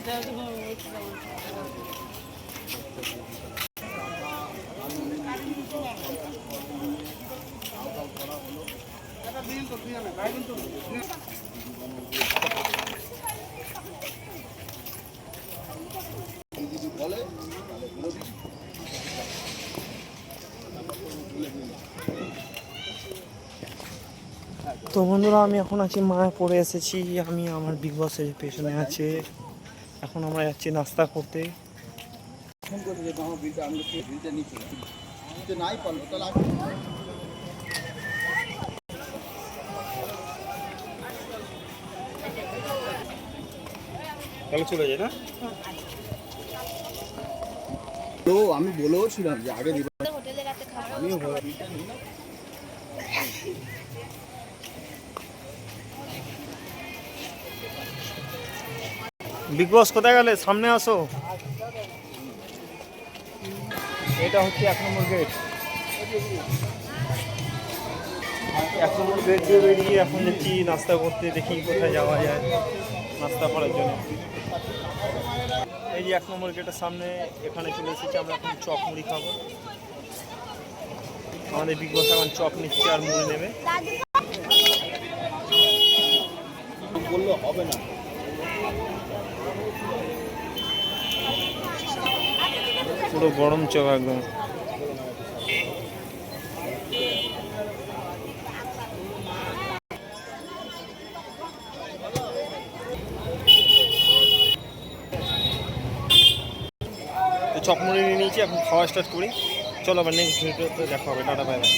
তো বন্ধুরা, আমি এখন আছি মায়াপুরে এসেছি। আমি আমার বিগ বসের পেছনে আছে। এখন আমরা যাচ্ছি নাস্তা করতে। চলে যায় না, তো আমি বলেও ছিলাম যে আগে আমিও বিগ বস কোথায় গেলে? সামনে আসো। এটা হচ্ছে 1 নম্বর গেট। 1 নম্বর গেট দিয়ে বেরিয়ে এখন যাচ্ছি নাস্তা করতে। দেখি কোথায় যাওয়া যায় নাস্তা করার জন্য। এই যে 1 নম্বর গেটের সামনে, এখানে চলে এসেছি আমরা। এখন চপ মুড়ি খাবো। আমাদের বিগ বস এখন চপ নিচ্ছে আর মুড়ি নেবে। বললে হবে না। পুরো গরম চপ একদম। চপ মুড়ি নিয়ে নিয়েছি, এখন খাওয়া স্টার্ট করি। চলো আবার নেক্সট ভিডিওতে দেখা হবে। Tata, bye bye.